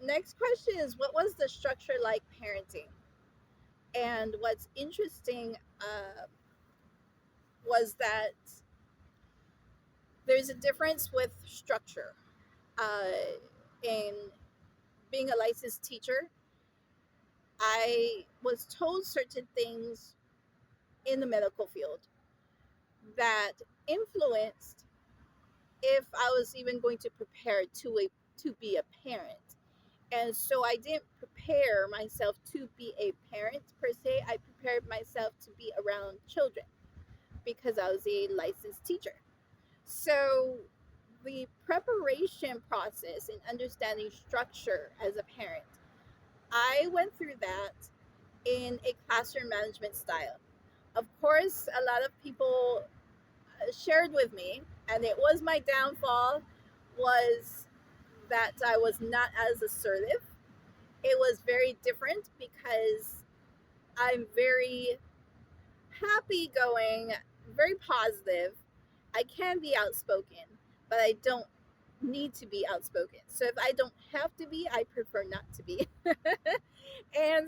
Next question is, what was the structure like parenting? And what's interesting was that there's a difference with structure. In being a licensed teacher, I was told certain things in the medical field that influenced if I was even going to prepare to be a parent. And so I didn't prepare myself to be a parent per se. I prepared myself to be around children because I was a licensed teacher. So the preparation process and understanding structure as a parent, I went through that in a classroom management style. Of course, a lot of people shared with me, and it was my downfall, was that I was not as assertive. It was very different because I'm very happy going, very positive. I can be outspoken, but I don't need to be outspoken. So if I don't have to be, I prefer not to be. And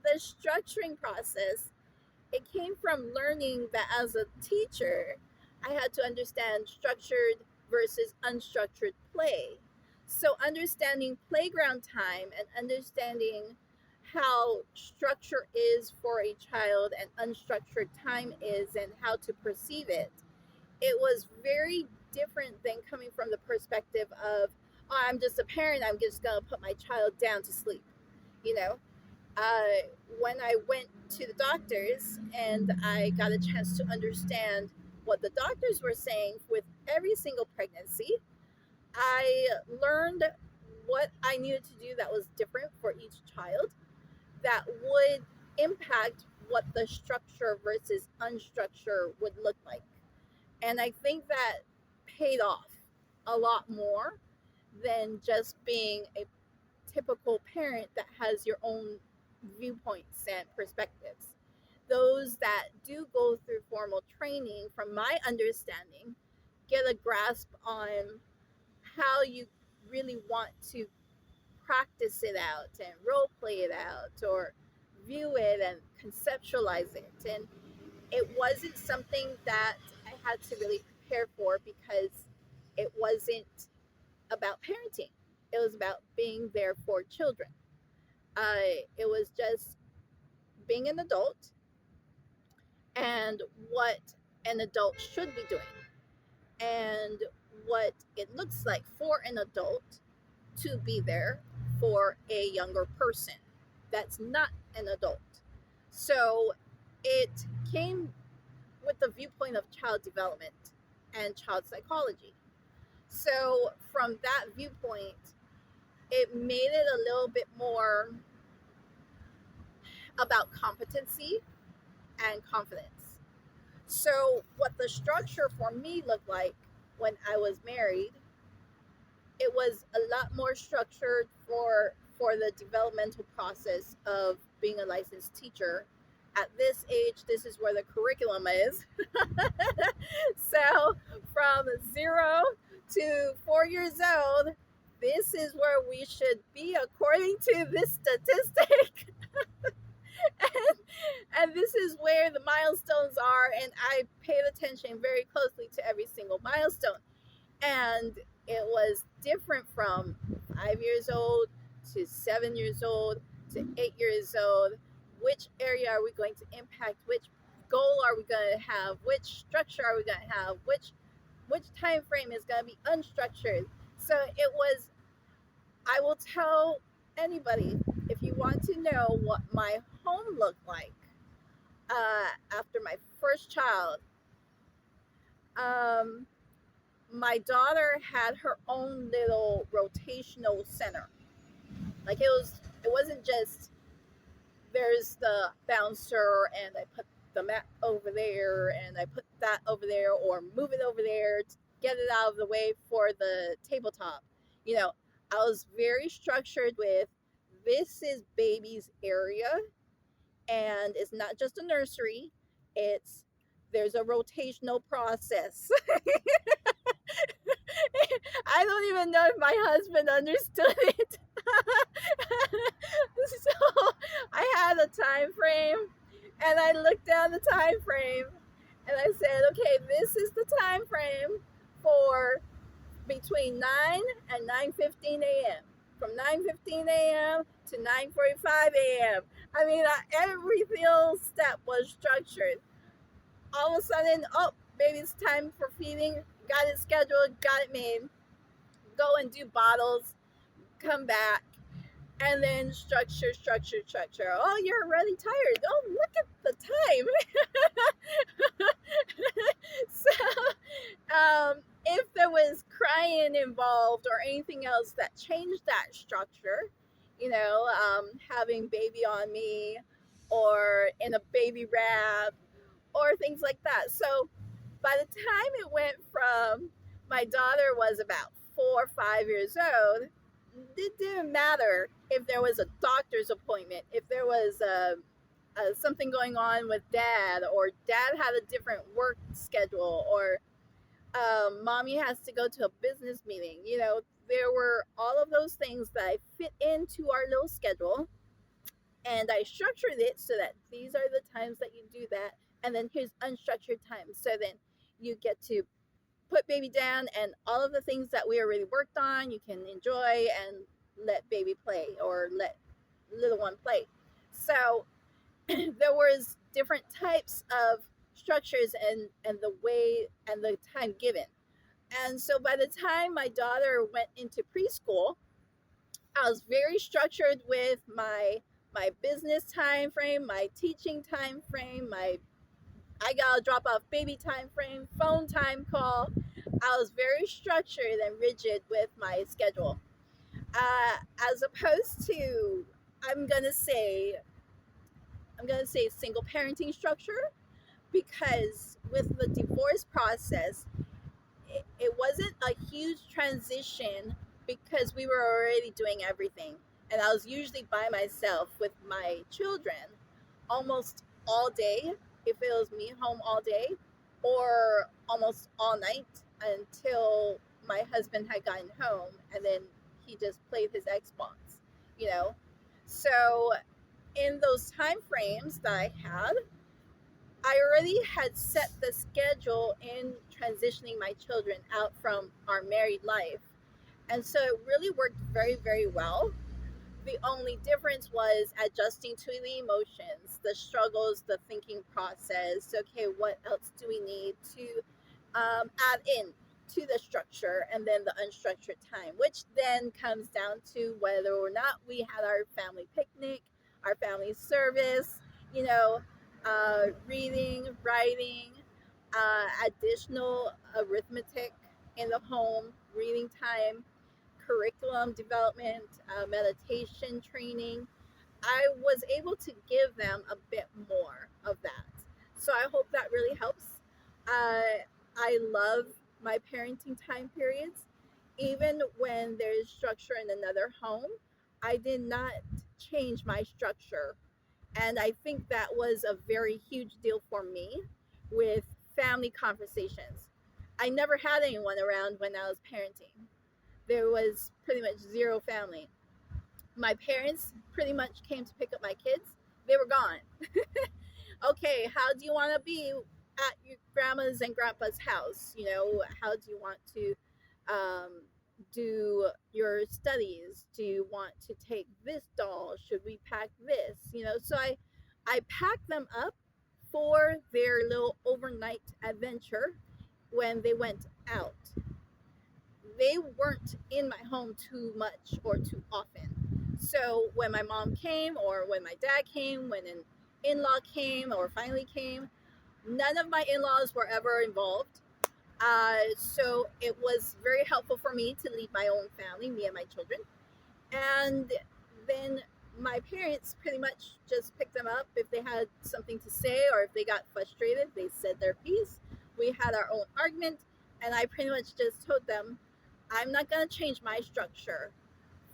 the structuring process, it came from learning that as a teacher, I had to understand structured versus unstructured play. So, understanding playground time and understanding how structure is for a child and unstructured time is and how to perceive it, it was very different than coming from the perspective of, oh, I'm just a parent, I'm just going to put my child down to sleep, you know? When I went to the doctors and I got a chance to understand what the doctors were saying with every single pregnancy, I learned what I needed to do that was different for each child that would impact what the structure versus unstructure would look like. And I think that paid off a lot more than just being a typical parent that has your own viewpoints and perspectives. Those that do go through formal training, from my understanding, get a grasp on how you really want to practice it out and role play it out or view it and conceptualize it. And it wasn't something that I had to really prepare for because it wasn't about parenting. It was about being there for children. It was just being an adult and what an adult should be doing and what it looks like for an adult to be there for a younger person that's not an adult. So it came with the viewpoint of child development and child psychology. So from that viewpoint, it made it a little bit more about competency and confidence. So what the structure for me looked like when I was married, it was a lot more structured for the developmental process of being a licensed teacher. At this age, this is where the curriculum is. So from 0 to 4 years old, this is where we should be according to this statistic. And this is where the milestones are, and I paid attention very closely to every single milestone. And it was different from 5 years old to 7 years old to 8 years old. Which area are we going to impact? Which goal are we going to have? Which structure are we going to have? Which time frame is going to be unstructured? So it was, I will tell anybody, if you want to know what my home looked like after my first child, um, my daughter had her own little rotational center. Like it wasn't just there's the bouncer and I put the mat over there and I put that over there or move it over there to get it out of the way for the tabletop. You know, I was very structured with, this is baby's area, and it's not just a nursery. It's There's a rotational process. I don't even know if my husband understood it. So I had a time frame, and I looked down the time frame, and I said, okay, this is the time frame for between 9 and 9:15 a.m. From 9:15 a.m. to 9:45 a.m. I mean, every single step was structured. All of a sudden, oh, baby, it's time for feeding. Got it scheduled, got it made. Go and do bottles, come back, and then structure, structure, structure. Oh, you're already tired. Oh, look at the time. So, if there was crying involved or anything else that changed that structure, having baby on me or in a baby wrap or things like that. So, by the time it went from my daughter was about 4 or 5 years old, it didn't matter if there was a doctor's appointment, if there was something going on with dad, or dad had a different work schedule, or mommy has to go to a business meeting. There were all of those things that I fit into our little schedule, and I structured it so that these are the times that you do that, and then here's unstructured times. So then you get to put baby down, and all of the things that we already worked on, you can enjoy and let baby play or let little one play. So there was different types of structures and the way and the time given. And so by the time my daughter went into preschool, I was very structured with my business time frame, my teaching time frame, my I gotta drop off baby time frame, phone time call. I was very structured and rigid with my schedule. As opposed to, I'm gonna say, I'm gonna say single parenting structure, because with the divorce process, it wasn't a huge transition because we were already doing everything. And I was usually by myself with my children almost all day, if it was me home all day, or almost all night until my husband had gotten home, and then he just played his Xbox, you know. So in those time frames that I had, I already had set the schedule in transitioning my children out from our married life. And so it really worked very, very well. The only difference was adjusting to the emotions, the struggles, the thinking process. Okay, what else do we need to add in to the structure, and then the unstructured time, which then comes down to whether or not we had our family picnic, our family service, reading, writing, additional arithmetic in the home, reading time, curriculum development, meditation training. I was able to give them a bit more of that. So I hope that really helps. I love my parenting time periods. Even when there's structure in another home, I did not change my structure. And I think that was a very huge deal for me with family conversations. I never had anyone around when I was parenting. There was pretty much zero family. My parents pretty much came to pick up my kids. They were gone. Okay, how do you want to be at your grandma's and grandpa's house? How do you want to um, do your studies? Do you want to take this doll? Should we pack this? So I packed them up for their little overnight adventure when they went out. They weren't in my home too much or too often. So when my mom came, or when my dad came, when an in-law came or finally came, none of my in-laws were ever involved. So it was very helpful for me to leave my own family, me and my children. And then my parents pretty much just picked them up if they had something to say, or if they got frustrated, they said their piece. We had our own argument, and I pretty much just told them, I'm not going to change my structure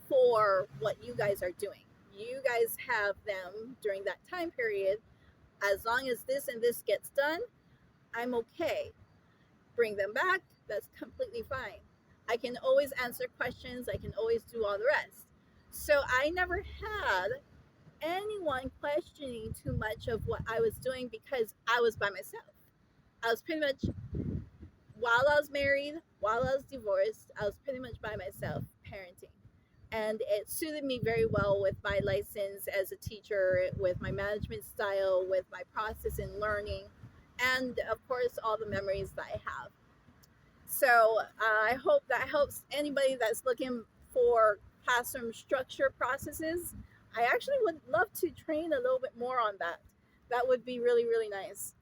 for what you guys are doing. You guys have them during that time period. As long as this and this gets done, I'm okay. Bring them back, that's completely fine. I can always answer questions. I can always do all the rest. So I never had anyone questioning too much of what I was doing because I was by myself. I was pretty much, while I was married, while I was divorced, I was pretty much by myself parenting. And it suited me very well with my license as a teacher, with my management style, with my process in learning, and of course, all the memories that I have. So I hope that helps anybody that's looking for classroom structure processes. I actually would love to train a little bit more on that. That would be really, really nice.